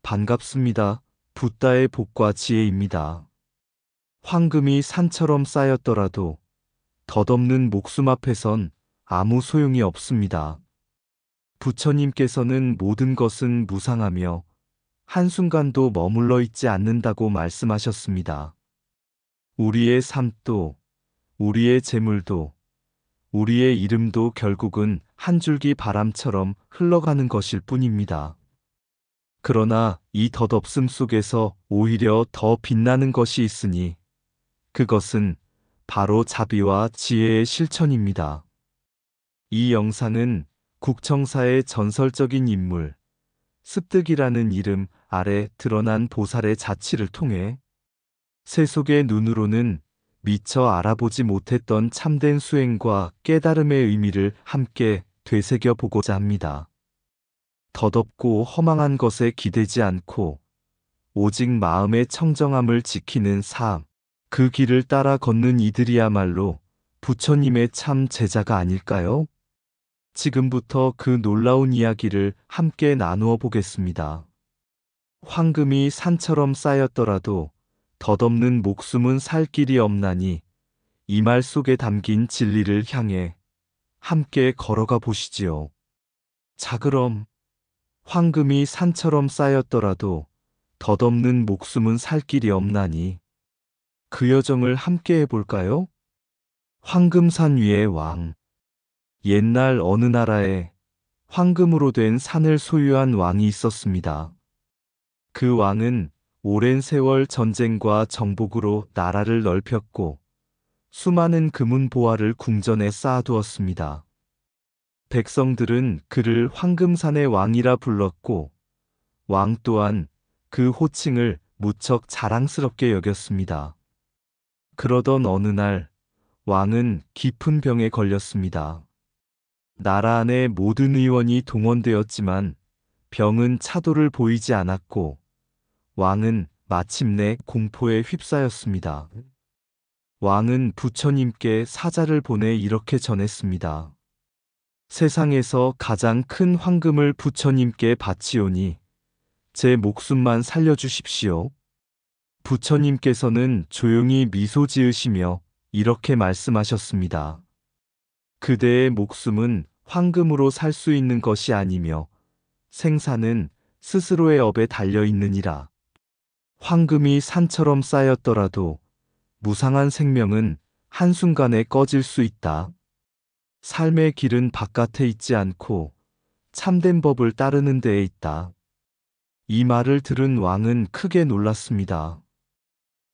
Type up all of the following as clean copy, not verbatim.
반갑습니다. 붓다의 복과 지혜입니다. 황금이 산처럼 쌓였더라도 덧없는 목숨 앞에선 아무 소용이 없습니다. 부처님께서는 모든 것은 무상하며 한순간도 머물러 있지 않는다고 말씀하셨습니다. 우리의 삶도, 우리의 재물도, 우리의 이름도 결국은 한 줄기 바람처럼 흘러가는 것일 뿐입니다. 그러나 이 덧없음 속에서 오히려 더 빛나는 것이 있으니 그것은 바로 자비와 지혜의 실천입니다. 이 영상은 국청사의 전설적인 인물, 습득이라는 이름 아래 드러난 보살의 자취를 통해 세속의 눈으로는 미처 알아보지 못했던 참된 수행과 깨달음의 의미를 함께 되새겨 보고자 합니다. 덧없고 허망한 것에 기대지 않고 오직 마음의 청정함을 지키는 삶, 그 길을 따라 걷는 이들이야말로 부처님의 참 제자가 아닐까요? 지금부터 그 놀라운 이야기를 함께 나누어 보겠습니다. 황금이 산처럼 쌓였더라도 덧없는 목숨은 살 길이 없나니 이 말 속에 담긴 진리를 향해 함께 걸어가 보시지요. 자, 그럼 황금이 산처럼 쌓였더라도 덧없는 목숨은 살 길이 없나니 그 여정을 함께 해볼까요? 황금산 위의 왕. 옛날 어느 나라에 황금으로 된 산을 소유한 왕이 있었습니다. 그 왕은 오랜 세월 전쟁과 정복으로 나라를 넓혔고 수많은 금은 보화를 궁전에 쌓아두었습니다. 백성들은 그를 황금산의 왕이라 불렀고 왕 또한 그 호칭을 무척 자랑스럽게 여겼습니다. 그러던 어느 날 왕은 깊은 병에 걸렸습니다. 나라 안의 모든 의원이 동원되었지만 병은 차도를 보이지 않았고 왕은 마침내 공포에 휩싸였습니다. 왕은 부처님께 사자를 보내 이렇게 전했습니다. 세상에서 가장 큰 황금을 부처님께 바치오니 제 목숨만 살려주십시오. 부처님께서는 조용히 미소 지으시며 이렇게 말씀하셨습니다. 그대의 목숨은 황금으로 살 수 있는 것이 아니며 생사는 스스로의 업에 달려 있느니라. 황금이 산처럼 쌓였더라도 무상한 생명은 한순간에 꺼질 수 있다. 삶의 길은 바깥에 있지 않고 참된 법을 따르는 데에 있다. 이 말을 들은 왕은 크게 놀랐습니다.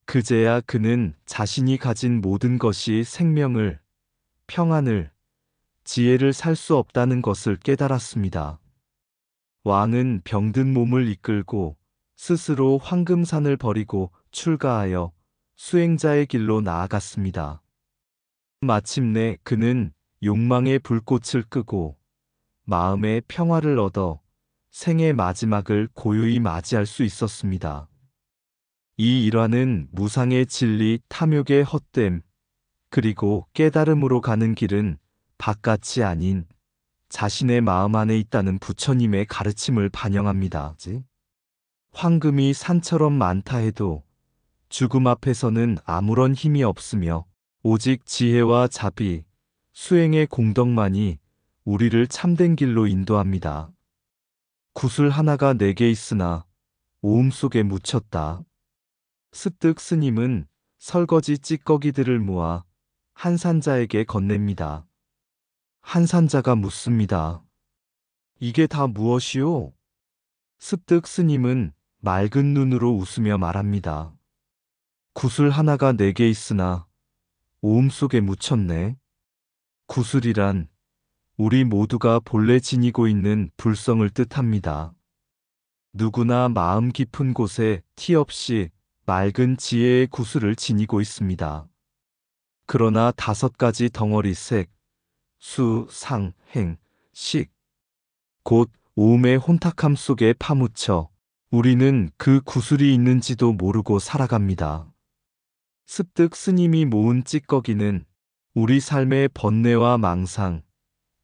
그제야 그는 자신이 가진 모든 것이 생명을, 평안을, 지혜를 살 수 없다는 것을 깨달았습니다. 왕은 병든 몸을 이끌고 스스로 황금산을 버리고 출가하여 수행자의 길로 나아갔습니다. 마침내 그는 욕망의 불꽃을 끄고 마음의 평화를 얻어 생의 마지막을 고요히 맞이할 수 있었습니다. 이 일화는 무상의 진리, 탐욕의 헛됨, 그리고 깨달음으로 가는 길은 바깥이 아닌 자신의 마음 안에 있다는 부처님의 가르침을 반영합니다. 황금이 산처럼 많다 해도 죽음 앞에서는 아무런 힘이 없으며 오직 지혜와 자비, 수행의 공덕만이 우리를 참된 길로 인도합니다. 구슬 하나가 내게 있으나 오음 속에 묻혔다. 습득 스님은 설거지 찌꺼기들을 모아 한 산자에게 건넵니다. 한 산자가 묻습니다. 이게 다 무엇이오? 습득 스님은 맑은 눈으로 웃으며 말합니다. 구슬 하나가 내게 있으나 오음 속에 묻혔네. 구슬이란 우리 모두가 본래 지니고 있는 불성을 뜻합니다. 누구나 마음 깊은 곳에 티 없이 맑은 지혜의 구슬을 지니고 있습니다. 그러나 5가지 덩어리 색, 수, 상, 행, 식, 곧 오음의 혼탁함 속에 파묻혀 우리는 그 구슬이 있는지도 모르고 살아갑니다. 습득 스님이 모은 찌꺼기는 우리 삶의 번뇌와 망상,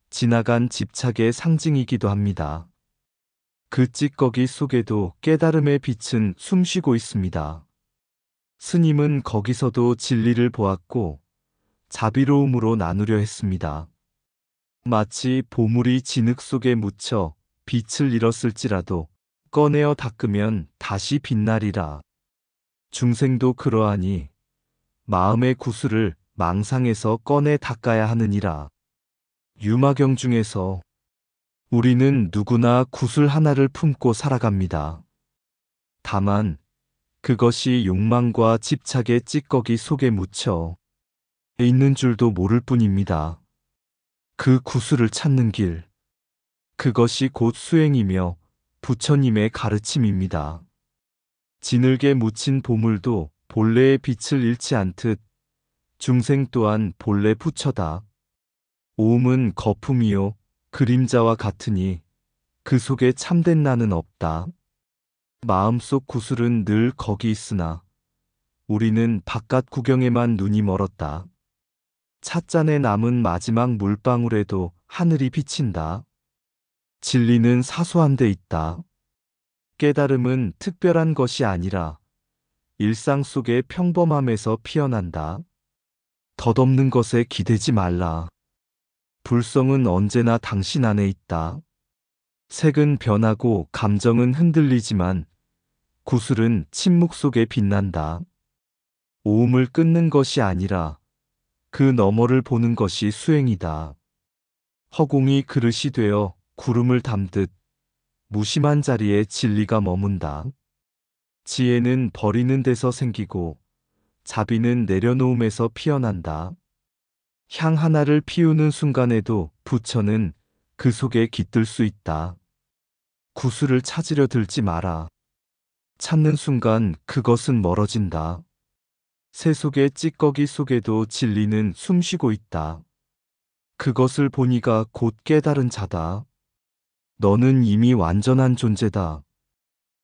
지나간 집착의 상징이기도 합니다. 그 찌꺼기 속에도 깨달음의 빛은 숨쉬고 있습니다. 스님은 거기서도 진리를 보았고 자비로움으로 나누려 했습니다. 마치 보물이 진흙 속에 묻혀 빛을 잃었을지라도 꺼내어 닦으면 다시 빛나리라. 중생도 그러하니 마음의 구슬을 망상에서 꺼내 닦아야 하느니라. 유마경 중에서 우리는 누구나 구슬 하나를 품고 살아갑니다. 다만 그것이 욕망과 집착의 찌꺼기 속에 묻혀 있는 줄도 모를 뿐입니다. 그 구슬을 찾는 길, 그것이 곧 수행이며 부처님의 가르침입니다. 진흙에 묻힌 보물도 본래의 빛을 잃지 않듯 중생 또한 본래 부처다. 오음은 거품이요 그림자와 같으니 그 속에 참된 나는 없다. 마음속 구슬은 늘 거기 있으나 우리는 바깥 구경에만 눈이 멀었다. 찻잔에 남은 마지막 물방울에도 하늘이 비친다. 진리는 사소한 데 있다. 깨달음은 특별한 것이 아니라 일상 속의 평범함에서 피어난다. 덧없는 것에 기대지 말라. 불성은 언제나 당신 안에 있다. 색은 변하고 감정은 흔들리지만 구슬은 침묵 속에 빛난다. 오음을 끊는 것이 아니라 그 너머를 보는 것이 수행이다. 허공이 그릇이 되어 구름을 담듯 무심한 자리에 진리가 머문다. 지혜는 버리는 데서 생기고 자비는 내려놓음에서 피어난다. 향 하나를 피우는 순간에도 부처는 그 속에 깃들 수 있다. 구슬을 찾으려 들지 마라. 찾는 순간 그것은 멀어진다. 새 속의 찌꺼기 속에도 진리는 숨쉬고 있다. 그것을 보니가 곧 깨달은 자다. 너는 이미 완전한 존재다.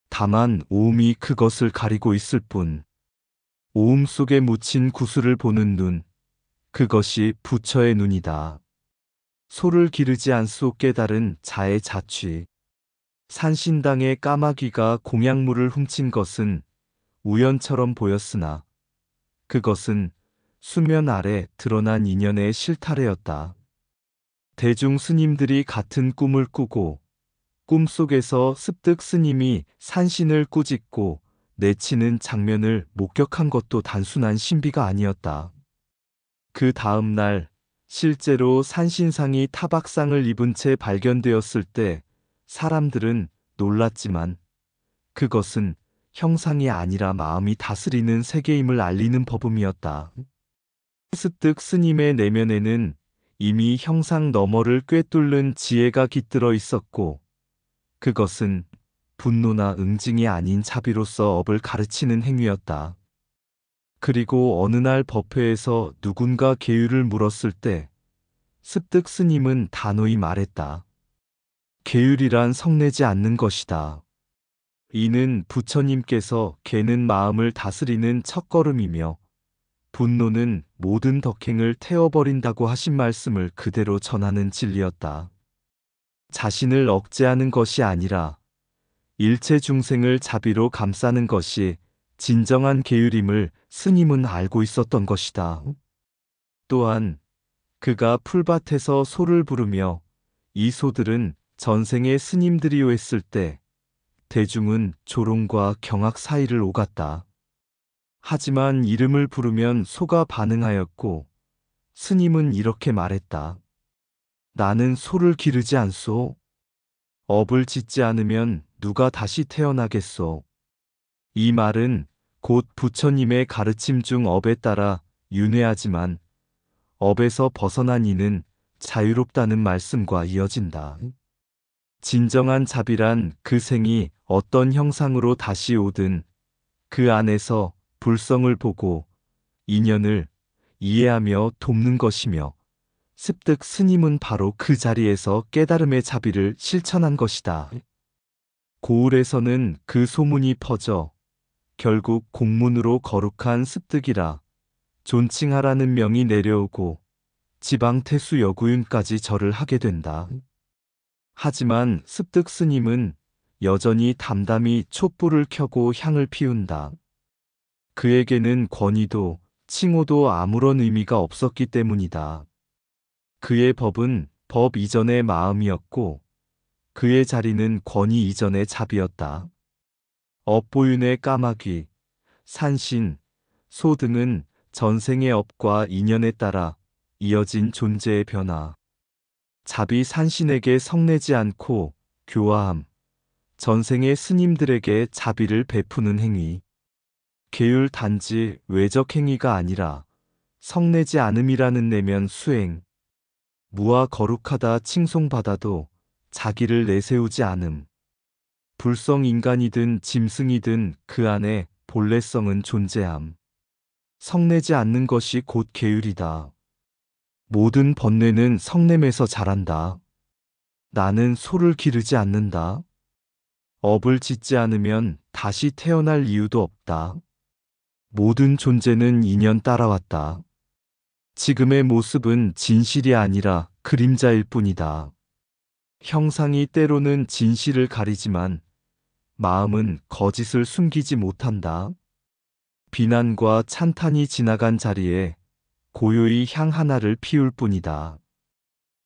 다만 오음이 그것을 가리고 있을 뿐. 오음 속에 묻힌 구슬을 보는 눈, 그것이 부처의 눈이다. 소를 기르지 않소 깨달은 자의 자취. 산신당의 까마귀가 공약물을 훔친 것은 우연처럼 보였으나 그것은 수면 아래 드러난 인연의 실타래였다. 대중 스님들이 같은 꿈을 꾸고 꿈속에서 습득 스님이 산신을 꾸짖고 내치는 장면을 목격한 것도 단순한 신비가 아니었다. 그 다음 날 실제로 산신상이 타박상을 입은 채 발견되었을 때 사람들은 놀랐지만 그것은 형상이 아니라 마음이 다스리는 세계임을 알리는 법음이었다. 습득 스님의 내면에는 이미 형상 너머를 꿰뚫는 지혜가 깃들어 있었고 그것은 분노나 응징이 아닌 자비로서 업을 가르치는 행위였다. 그리고 어느 날 법회에서 누군가 계율을 물었을 때 습득 스님은 단호히 말했다. 계율이란 성내지 않는 것이다. 이는 부처님께서 개는 마음을 다스리는 첫걸음이며 분노는 모든 덕행을 태워버린다고 하신 말씀을 그대로 전하는 진리였다. 자신을 억제하는 것이 아니라 일체 중생을 자비로 감싸는 것이 진정한 계율임을 스님은 알고 있었던 것이다. 또한 그가 풀밭에서 소를 부르며 이 소들은 전생의 스님들이요 했을 때 대중은 조롱과 경악 사이를 오갔다. 하지만 이름을 부르면 소가 반응하였고 스님은 이렇게 말했다. 나는 소를 기르지 않소. 업을 짓지 않으면 누가 다시 태어나겠소. 이 말은 곧 부처님의 가르침 중 업에 따라 윤회하지만 업에서 벗어난 이는 자유롭다는 말씀과 이어진다. 진정한 자비란 그 생이 어떤 형상으로 다시 오든 그 안에서 불성을 보고 인연을 이해하며 돕는 것이며 습득 스님은 바로 그 자리에서 깨달음의 자비를 실천한 것이다. 고을에서는 그 소문이 퍼져 결국 공문으로 거룩한 습득이라 존칭하라는 명이 내려오고 지방 태수 여구윤까지 절을 하게 된다. 하지만 습득 스님은 여전히 담담히 촛불을 켜고 향을 피운다. 그에게는 권위도 칭호도 아무런 의미가 없었기 때문이다. 그의 법은 법 이전의 마음이었고 그의 자리는 권위 이전의 자비였다. 업보윤의 까마귀, 산신, 소 등은 전생의 업과 인연에 따라 이어진 존재의 변화. 자비 산신에게 성내지 않고 교화함, 전생의 스님들에게 자비를 베푸는 행위. 계율 단지 외적 행위가 아니라 성내지 않음이라는 내면 수행. 무와 거룩하다 칭송받아도 자기를 내세우지 않음. 불성 인간이든 짐승이든 그 안에 본래성은 존재함. 성내지 않는 것이 곧 계율이다. 모든 번뇌는 성냄에서 자란다. 나는 소를 기르지 않는다. 업을 짓지 않으면 다시 태어날 이유도 없다. 모든 존재는 인연 따라왔다. 지금의 모습은 진실이 아니라 그림자일 뿐이다. 형상이 때로는 진실을 가리지만 마음은 거짓을 숨기지 못한다. 비난과 찬탄이 지나간 자리에 고요히 향 하나를 피울 뿐이다.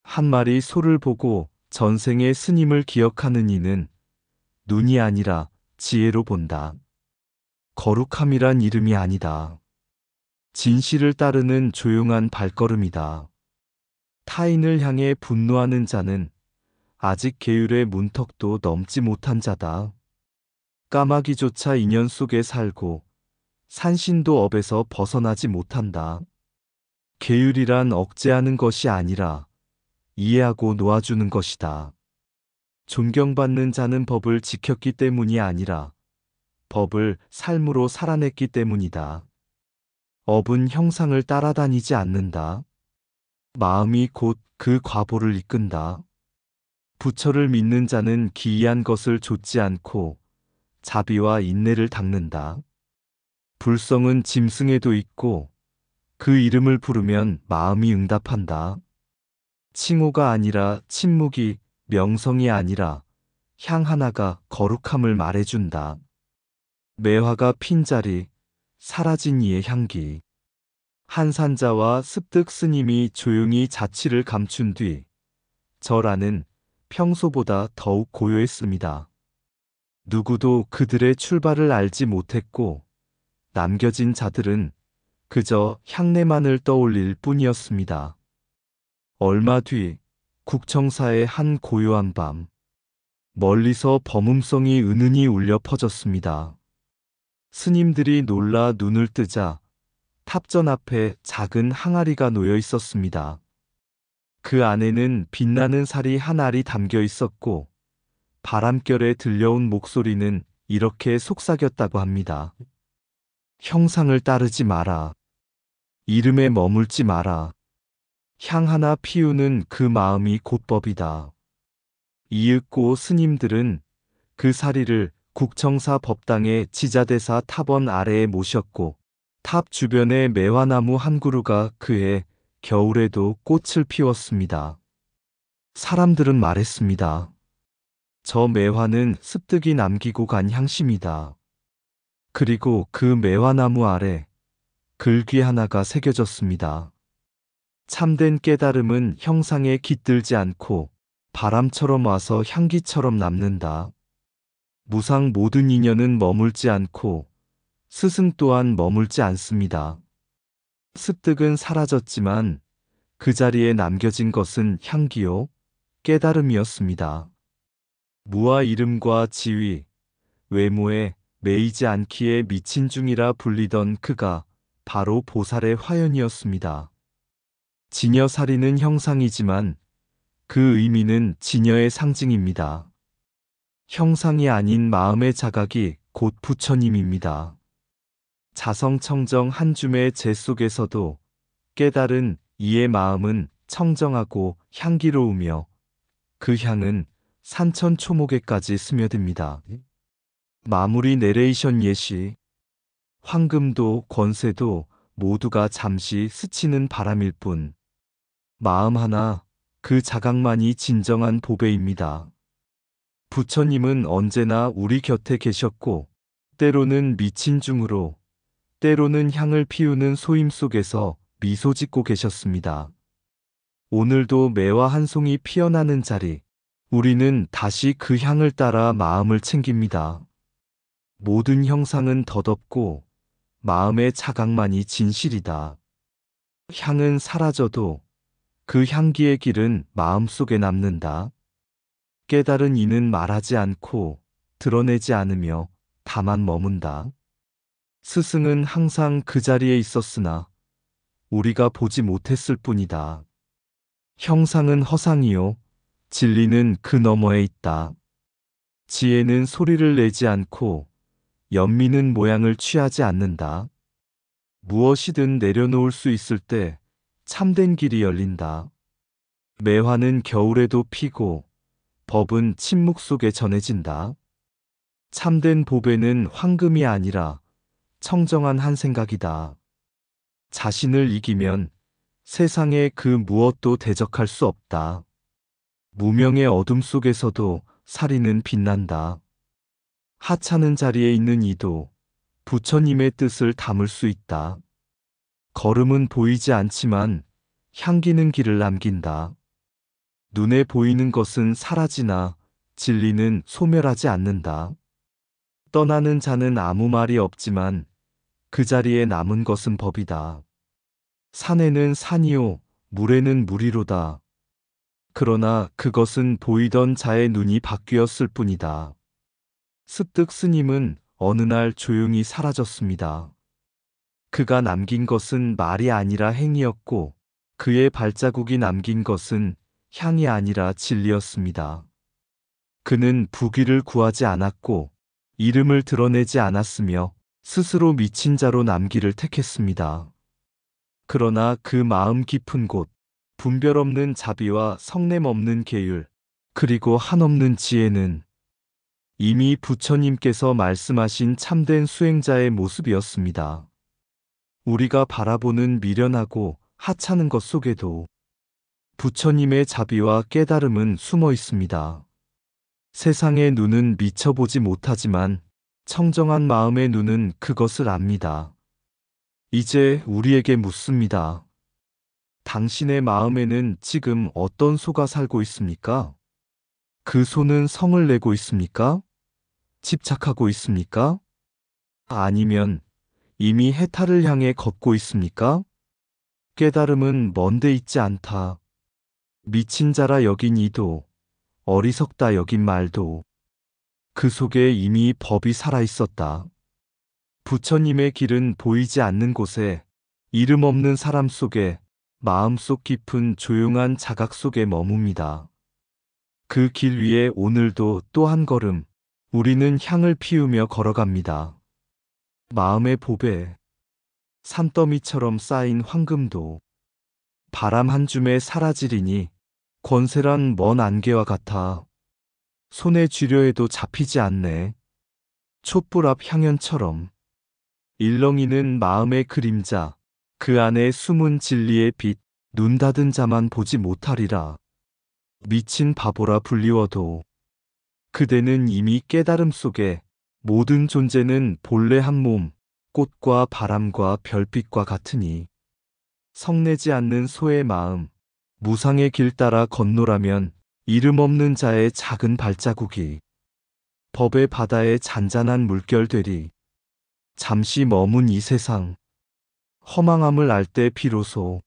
한 마리 소를 보고 전생의 스님을 기억하는 이는 눈이 아니라 지혜로 본다. 거룩함이란 이름이 아니다. 진실을 따르는 조용한 발걸음이다. 타인을 향해 분노하는 자는 아직 계율의 문턱도 넘지 못한 자다. 까마귀조차 인연 속에 살고 산신도 업에서 벗어나지 못한다. 계율이란 억제하는 것이 아니라 이해하고 놓아주는 것이다. 존경받는 자는 법을 지켰기 때문이 아니라 법을 삶으로 살아냈기 때문이다. 업은 형상을 따라다니지 않는다. 마음이 곧 그 과보를 이끈다. 부처를 믿는 자는 기이한 것을 좇지 않고 자비와 인내를 닦는다. 불성은 짐승에도 있고 그 이름을 부르면 마음이 응답한다. 칭호가 아니라 침묵이, 명성이 아니라 향 하나가 거룩함을 말해준다. 매화가 핀 자리, 사라진 이의 향기. 한산자와 습득 스님이 조용히 자취를 감춘 뒤 절안은 평소보다 더욱 고요했습니다. 누구도 그들의 출발을 알지 못했고 남겨진 자들은 그저 향내만을 떠올릴 뿐이었습니다. 얼마 뒤 국청사의 한 고요한 밤, 멀리서 범음성이 은은히 울려 퍼졌습니다. 스님들이 놀라 눈을 뜨자 탑전 앞에 작은 항아리가 놓여 있었습니다. 그 안에는 빛나는 살이 한 알이 담겨 있었고 바람결에 들려온 목소리는 이렇게 속삭였다고 합니다. 형상을 따르지 마라. 이름에 머물지 마라. 향 하나 피우는 그 마음이 곧 법이다. 이윽고 스님들은 그 사리를 국청사 법당의 지자대사 탑원 아래에 모셨고 탑 주변의 매화나무 한 그루가 그해 겨울에도 꽃을 피웠습니다. 사람들은 말했습니다. 저 매화는 습득이 남기고 간 향심이다. 그리고 그 매화나무 아래 글귀 하나가 새겨졌습니다. 참된 깨달음은 형상에 깃들지 않고 바람처럼 와서 향기처럼 남는다. 무상 모든 인연은 머물지 않고 스승 또한 머물지 않습니다. 습득은 사라졌지만 그 자리에 남겨진 것은 향기요, 깨달음이었습니다. 무와 이름과 지위, 외모에 매이지 않기에 미친 중이라 불리던 그가 바로 보살의 화연이었습니다. 진여살이는 형상이지만 그 의미는 진여의 상징입니다. 형상이 아닌 마음의 자각이 곧 부처님입니다. 자성청정 한 줌의 재 속에서도 깨달은 이의 마음은 청정하고 향기로우며 그 향은 산천 초목에까지 스며듭니다. 마무리 내레이션 예시. 황금도 권세도 모두가 잠시 스치는 바람일 뿐 마음 하나 그 자각만이 진정한 보배입니다. 부처님은 언제나 우리 곁에 계셨고, 때로는 미친 중으로, 때로는 향을 피우는 소임 속에서 미소 짓고 계셨습니다. 오늘도 매화 한 송이 피어나는 자리, 우리는 다시 그 향을 따라 마음을 챙깁니다. 모든 형상은 덧없고 마음의 자각만이 진실이다. 향은 사라져도 그 향기의 길은 마음속에 남는다. 깨달은 이는 말하지 않고 드러내지 않으며 다만 머문다. 스승은 항상 그 자리에 있었으나 우리가 보지 못했을 뿐이다. 형상은 허상이요, 진리는 그 너머에 있다. 지혜는 소리를 내지 않고 연민은 모양을 취하지 않는다. 무엇이든 내려놓을 수 있을 때 참된 길이 열린다. 매화는 겨울에도 피고 법은 침묵 속에 전해진다. 참된 보배는 황금이 아니라 청정한 한 생각이다. 자신을 이기면 세상의 그 무엇도 대적할 수 없다. 무명의 어둠 속에서도 살이는 빛난다. 하찮은 자리에 있는 이도 부처님의 뜻을 담을 수 있다. 걸음은 보이지 않지만 향기는 길을 남긴다. 눈에 보이는 것은 사라지나 진리는 소멸하지 않는다. 떠나는 자는 아무 말이 없지만 그 자리에 남은 것은 법이다. 산에는 산이요, 물에는 물이로다. 그러나 그것은 보이던 자의 눈이 바뀌었을 뿐이다. 습득 스님은 어느 날 조용히 사라졌습니다. 그가 남긴 것은 말이 아니라 행위였고 그의 발자국이 남긴 것은 향이 아니라 진리였습니다. 그는 부귀를 구하지 않았고 이름을 드러내지 않았으며 스스로 미친 자로 남기를 택했습니다. 그러나 그 마음 깊은 곳, 분별 없는 자비와 성냄 없는 계율, 그리고 한없는 지혜는 이미 부처님께서 말씀하신 참된 수행자의 모습이었습니다. 우리가 바라보는 미련하고 하찮은 것 속에도 부처님의 자비와 깨달음은 숨어 있습니다. 세상의 눈은 미쳐보지 못하지만 청정한 마음의 눈은 그것을 압니다. 이제 우리에게 묻습니다. 당신의 마음에는 지금 어떤 소가 살고 있습니까? 그 소는 성을 내고 있습니까? 집착하고 있습니까? 아니면 이미 해탈을 향해 걷고 있습니까? 깨달음은 먼데 있지 않다. 미친 자라 여긴 이도, 어리석다 여긴 말도, 그 속에 이미 법이 살아있었다. 부처님의 길은 보이지 않는 곳에, 이름 없는 사람 속에, 마음속 깊은 조용한 자각 속에 머뭅니다. 그 길 위에 오늘도 또 한 걸음, 우리는 향을 피우며 걸어갑니다. 마음의 보배, 산더미처럼 쌓인 황금도 바람 한 줌에 사라지리니 권세란 먼 안개와 같아 손에 쥐려 해도 잡히지 않네. 촛불 앞 향연처럼 일렁이는 마음의 그림자, 그 안에 숨은 진리의 빛, 눈 닫은 자만 보지 못하리라. 미친 바보라 불리워도 그대는 이미 깨달음 속에 모든 존재는 본래 한 몸, 꽃과 바람과 별빛과 같으니 성내지 않는 소의 마음, 무상의 길 따라 건노라면 이름 없는 자의 작은 발자국이 법의 바다에 잔잔한 물결 되리. 잠시 머문 이 세상, 허망함을 알 때 비로소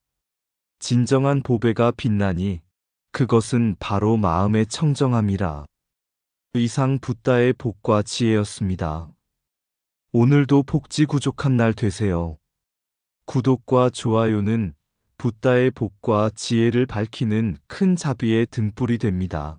진정한 보배가 빛나니 그것은 바로 마음의 청정함이라. 이상 붓다의 복과 지혜였습니다. 오늘도 복지 구족한 날 되세요. 구독과 좋아요는 붓다의 복과 지혜를 밝히는 큰 자비의 등불이 됩니다.